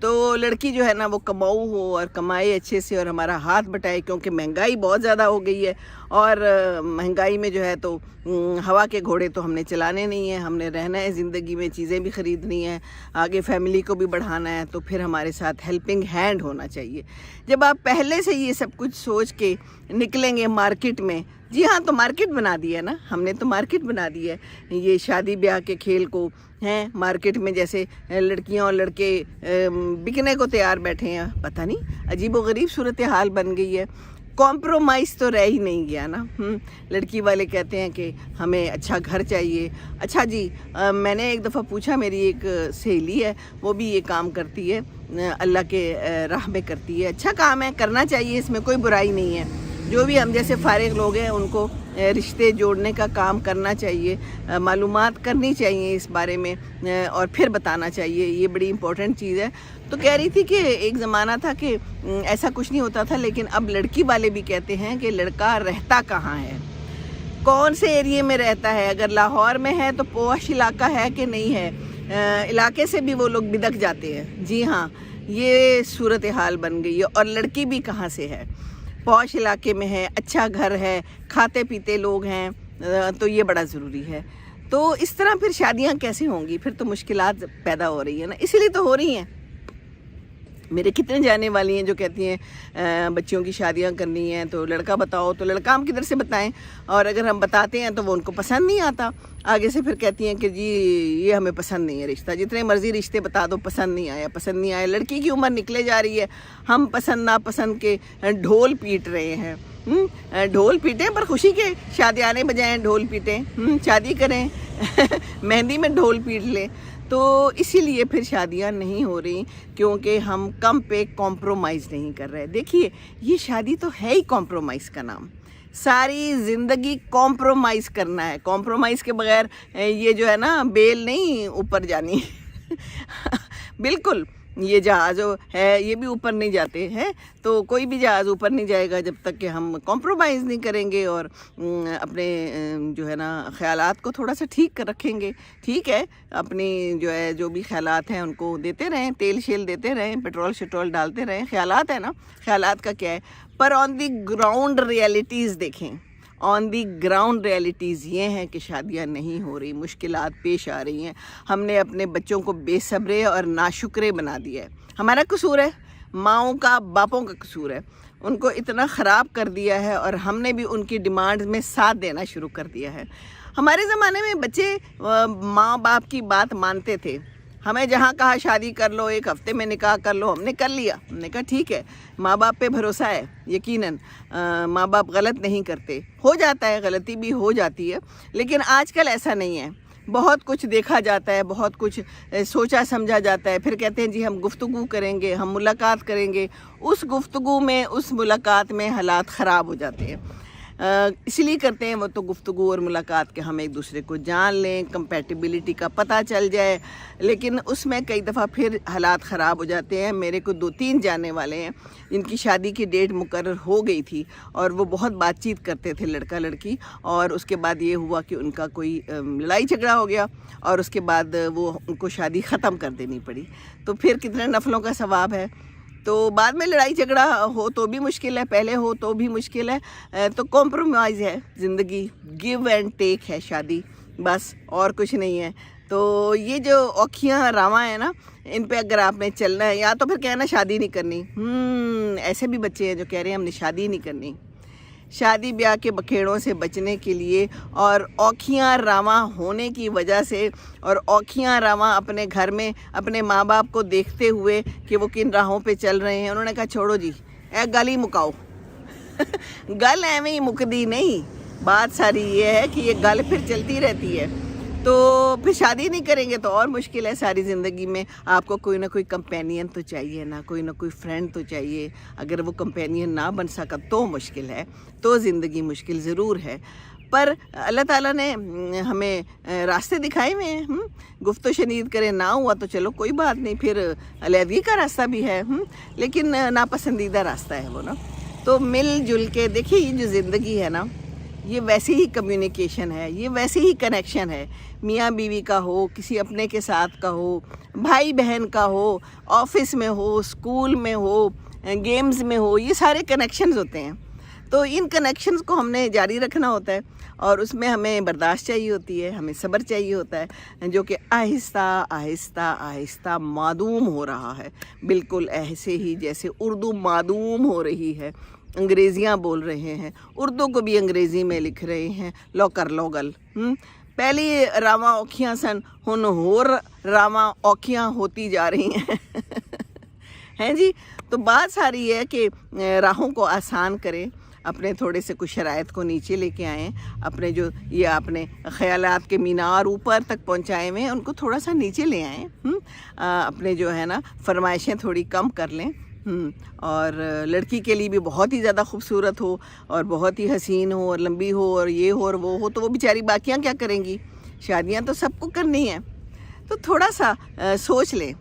تو لڑکی جو ہے نا وہ کماؤ ہو اور کمائے اچھے سے اور ہمارا ہاتھ بٹائے، کیونکہ مہنگائی بہت زیادہ ہو گئی ہے، اور مہنگائی میں جو ہے تو ہوا کے گھوڑے تو ہم نے چلانے نہیں ہیں، ہم نے رہنا ہے زندگی میں، چیزیں بھی خریدنی ہیں، آگے فیملی کو بھی بڑھانا ہے، تو پھر ہمارے ساتھ ہیلپنگ ہینڈ ہونا چاہیے۔ جب آپ پہلے سے یہ سب کچھ سوچ کے نکلیں گے مارکیٹ میں، جی ہاں، تو مارکیٹ بنا دی ہے نا ہم نے، تو مارکیٹ بنا دی ہے یہ شادی بیاہ کے کھیل کو، ہیں مارکیٹ میں جیسے لڑکیاں اور لڑکے بکنے کو تیار بیٹھے ہیں، پتہ نہیں عجیب و غریب صورتحال بن گئی ہے، کمپرومائز تو رہ ہی نہیں گیا نا۔ لڑکی والے کہتے ہیں کہ ہمیں اچھا گھر چاہیے۔ اچھا جی، میں نے ایک دفعہ پوچھا، میری ایک سہیلی ہے، وہ بھی یہ کام کرتی ہے، اللہ کے راہ میں کرتی ہے، اچھا کام ہے، کرنا چاہیے، اس میں کوئی برائی نہیں ہے۔ جو بھی ہم جیسے فارغ لوگ ہیں ان کو رشتے جوڑنے کا کام کرنا چاہیے، معلومات کرنی چاہیے اس بارے میں، اور پھر بتانا چاہیے، یہ بڑی امپورٹنٹ چیز ہے۔ تو کہہ رہی تھی کہ ایک زمانہ تھا کہ ایسا کچھ نہیں ہوتا تھا، لیکن اب لڑکی والے بھی کہتے ہیں کہ لڑکا رہتا کہاں ہے، کون سے ایریے میں رہتا ہے، اگر لاہور میں ہے تو پوش علاقہ ہے کہ نہیں ہے، علاقے سے بھی وہ لوگ بدک جاتے ہیں۔ جی ہاں، یہ صورتحال بن گئی ہے، اور لڑکی بھی کہاں سے ہے، پوش علاقے میں ہے، اچھا گھر ہے، کھاتے پیتے لوگ ہیں، تو یہ بڑا ضروری ہے۔ تو اس طرح پھر شادیاں کیسے ہوں گی؟ پھر تو مشکلات پیدا ہو رہی ہیں نا، اسی لیے تو ہو رہی ہیں۔ میرے کتنے جانے والی ہیں جو کہتی ہیں بچیوں کی شادیاں کرنی ہیں تو لڑکا بتاؤ، تو لڑکا ہم کدھر سے بتائیں، اور اگر ہم بتاتے ہیں تو وہ ان کو پسند نہیں آتا، آگے سے پھر کہتی ہیں کہ جی یہ ہمیں پسند نہیں ہے رشتہ، جتنے مرضی رشتے بتا دو، پسند نہیں آیا، پسند نہیں آیا۔ لڑکی کی عمر نکلے جا رہی ہے، ہم پسند ناپسند کے ڈھول پیٹ رہے ہیں۔ ڈھول پیٹیں پر خوشی کے، شادیانے بجائیں ڈھول پیٹیں، شادی کریں مہندی میں ڈھول پیٹ لیں۔ تو اسی لیے پھر شادیاں نہیں ہو رہی، کیونکہ ہم کم پہ کمپرومائز نہیں کر رہے۔ دیکھیے، یہ شادی تو ہے ہی کمپرومائز کا نام، ساری زندگی کمپرومائز کرنا ہے، کمپرومائز کے بغیر یہ جو ہے نا بیل نہیں اوپر جانی بالکل، یہ جہاز ہے یہ بھی اوپر نہیں جاتے ہیں، تو کوئی بھی جہاز اوپر نہیں جائے گا جب تک کہ ہم کمپرومائز نہیں کریں گے، اور اپنے جو ہے نا خیالات کو تھوڑا سا ٹھیک کر رکھیں گے۔ ٹھیک ہے، اپنی جو بھی خیالات ہیں ان کو دیتے رہیں، تیل شیل دیتے رہیں، پیٹرول شٹرول ڈالتے رہیں، خیالات ہیں نا، خیالات کا کیا ہے، پر آن دی گراؤنڈ ریئلٹیز دیکھیں۔ آن دی گراؤنڈ ریئلٹیز یہ ہیں کہ شادیاں نہیں ہو رہی، مشکلات پیش آ رہی ہیں، ہم نے اپنے بچوں کو بے صبرے اور ناشکرے بنا دیا ہے۔ ہمارا قصور ہے، ماؤں کا، باپوں کا قصور ہے، ان کو اتنا خراب کر دیا ہے، اور ہم نے بھی ان کی ڈیمانڈز میں ساتھ دینا شروع کر دیا ہے۔ ہمارے زمانے میں بچے ماں باپ کی بات مانتے تھے، ہمیں جہاں کہا شادی کر لو، ایک ہفتے میں نکاح کر لو، ہم نے کر لیا، ہم نے کہا ٹھیک ہے، ماں باپ پہ بھروسہ ہے، یقیناً ماں باپ غلط نہیں کرتے، ہو جاتا ہے، غلطی بھی ہو جاتی ہے، لیکن آج کل ایسا نہیں ہے، بہت کچھ دیکھا جاتا ہے، بہت کچھ سوچا سمجھا جاتا ہے، پھر کہتے ہیں جی ہم گفتگو کریں گے، ہم ملاقات کریں گے، اس گفتگو میں، اس ملاقات میں حالات خراب ہو جاتے ہیں۔ اسی لیے کرتے ہیں وہ تو گفتگو اور ملاقات کے ہم ایک دوسرے کو جان لیں، کمپیٹیبلٹی کا پتہ چل جائے، لیکن اس میں کئی دفعہ پھر حالات خراب ہو جاتے ہیں۔ میرے کو 2-3 جانے والے ہیں جن کی شادی کی ڈیٹ مقرر ہو گئی تھی، اور وہ بہت بات چیت کرتے تھے لڑکا لڑکی، اور اس کے بعد یہ ہوا کہ ان کا کوئی لڑائی جھگڑا ہو گیا، اور اس کے بعد وہ ان کو شادی ختم کر دینی پڑی۔ تو پھر کتنے نفلوں کا ثواب ہے؟ تو بعد میں لڑائی جھگڑا ہو تو بھی مشکل ہے، پہلے ہو تو بھی مشکل ہے، تو کمپرومائز ہے زندگی، گیو اینڈ ٹیک ہے شادی، بس اور کچھ نہیں ہے۔ تو یہ جو اوکھیاں راواں ہیں نا، ان پہ اگر آپ نے چلنا ہے، یا تو پھر کہنا شادی نہیں کرنی، ایسے بھی بچے ہیں جو کہہ رہے ہیں ہم نے شادی نہیں کرنی۔ شادی بیاہ کے بکھیڑوں سے بچنے کے لیے، اور اوکھیاں راواں ہونے کی وجہ سے، اور اوکھیاں راواں اپنے گھر میں اپنے ماں باپ کو دیکھتے ہوئے کہ وہ کن راہوں پہ چل رہے ہیں، انہوں نے کہا چھوڑو جی، گل ہی مکاؤ گل ایویں ہی مکدی نہیں، بات ساری یہ ہے کہ یہ گل پھر چلتی رہتی ہے۔ تو پھر شادی نہیں کریں گے تو اور مشکل ہے، ساری زندگی میں آپ کو کوئی نہ کوئی کمپینین تو چاہیے نا، کوئی نہ کوئی فرینڈ تو چاہیے، اگر وہ کمپینین نہ بن سکا تو مشکل ہے، تو زندگی مشکل ضرور ہے۔ پر اللہ تعالیٰ نے ہمیں راستے دکھائے ہوئے ہیں، گفت و شنید کرے نہ ہوا تو چلو کوئی بات نہیں، پھر علیحدگی کا راستہ بھی ہے، لیکن ناپسندیدہ راستہ ہے وہ نا۔ تو مل جل کے دیکھیے، یہ جو زندگی ہے نا، یہ ویسے ہی کمیونیکیشن ہے، یہ ویسے ہی کنیکشن ہے، میاں بیوی کا ہو، کسی اپنے کے ساتھ کا ہو، بھائی بہن کا ہو، آفس میں ہو، اسکول میں ہو، گیمز میں ہو، یہ سارے کنیکشنز ہوتے ہیں۔ تو ان کنیکشنز کو ہم نے جاری رکھنا ہوتا ہے، اور اس میں ہمیں برداشت چاہیے ہوتی ہے، ہمیں صبر چاہیے ہوتا ہے، جو کہ آہستہ آہستہ آہستہ معدوم ہو رہا ہے، بالکل ایسے ہی جیسے اردو معدوم ہو رہی ہے۔ انگریزیاں بول رہے ہیں، اردو کو بھی انگریزی میں لکھ رہے ہیں، لو کر لو گل۔ پہلی راواں اوکھیاں سن، ہن ہور راواں اوکھیاں ہوتی جا رہی ہیں ہیں جی۔ تو بات ساری ہے کہ راہوں کو آسان کریں، اپنے تھوڑے سے کچھ شرائط کو نیچے لے کے آئیں، اپنے جو یہ اپنے خیالات کے مینار اوپر تک پہنچائے ہوئے ہیں ان کو تھوڑا سا نیچے لے آئیں، اپنے جو ہے نا فرمائشیں تھوڑی کم کر لیں، اور لڑکی کے لیے بھی بہت ہی زیادہ خوبصورت ہو اور بہت ہی حسین ہو اور لمبی ہو اور یہ ہو اور وہ ہو، تو وہ بیچاری باقیاں کیا کریں گی؟ شادیاں تو سب کو کرنی ہیں۔ تو تھوڑا سا سوچ لیں،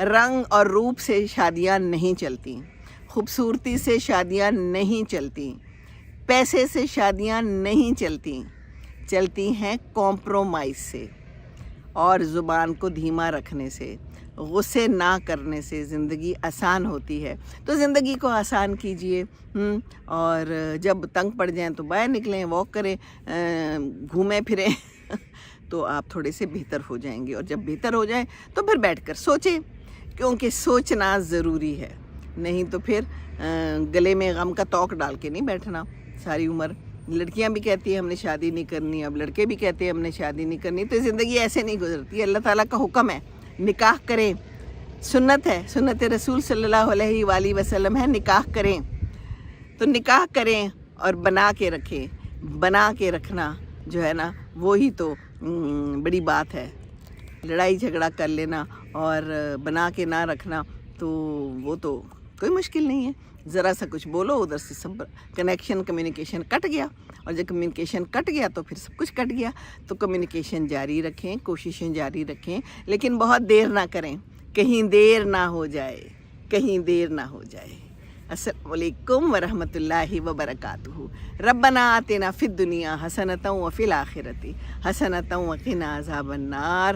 رنگ اور روپ سے شادیاں نہیں چلتی، خوبصورتی سے شادیاں نہیں چلتی، پیسے سے شادیاں نہیں چلتی، چلتی ہیں کمپرومائز سے اور زبان کو دھیما رکھنے سے، غصے نہ کرنے سے زندگی آسان ہوتی ہے۔ تو زندگی کو آسان کیجئے، اور جب تنگ پڑ جائیں تو باہر نکلیں، واک کریں، گھومیں پھریں تو آپ تھوڑے سے بہتر ہو جائیں گے، اور جب بہتر ہو جائیں تو پھر بیٹھ کر سوچیں، کیونکہ سوچنا ضروری ہے، نہیں تو پھر گلے میں غم کا توق ڈال کے نہیں بیٹھنا ساری عمر۔ لڑکیاں بھی کہتی ہیں ہم نے شادی نہیں کرنی، اب لڑکے بھی کہتے ہیں ہم نے شادی نہیں کرنی، تو زندگی ایسے نہیں گزرتی۔ اللہ تعالیٰ کا حکم ہے نکاح کریں، سنت ہے، سنت رسول صلی اللہ علیہ وآلہ وسلم ہے، نکاح کریں۔ تو نکاح کریں اور بنا کے رکھیں، بنا کے رکھنا جو ہے نا وہی تو بڑی بات ہے۔ لڑائی جھگڑا کر لینا اور بنا کے نہ رکھنا تو وہ تو کوئی مشکل نہیں ہے، ذرا سا کچھ بولو ادھر سے سب کنیکشن کمیونیکیشن کٹ گیا، اور جب کمیونیکیشن کٹ گیا تو پھر سب کچھ کٹ گیا۔ تو کمیونیکیشن جاری رکھیں، کوششیں جاری رکھیں، لیکن بہت دیر نہ کریں، کہیں دیر نہ ہو جائے، کہیں دیر نہ ہو جائے۔ السلام علیکم ورحمۃ اللہ وبرکاتہ۔ ربنا آتنا فی الدنیا حسنۃ وفی الآخرۃ حسنۃ وقنا عذاب النار۔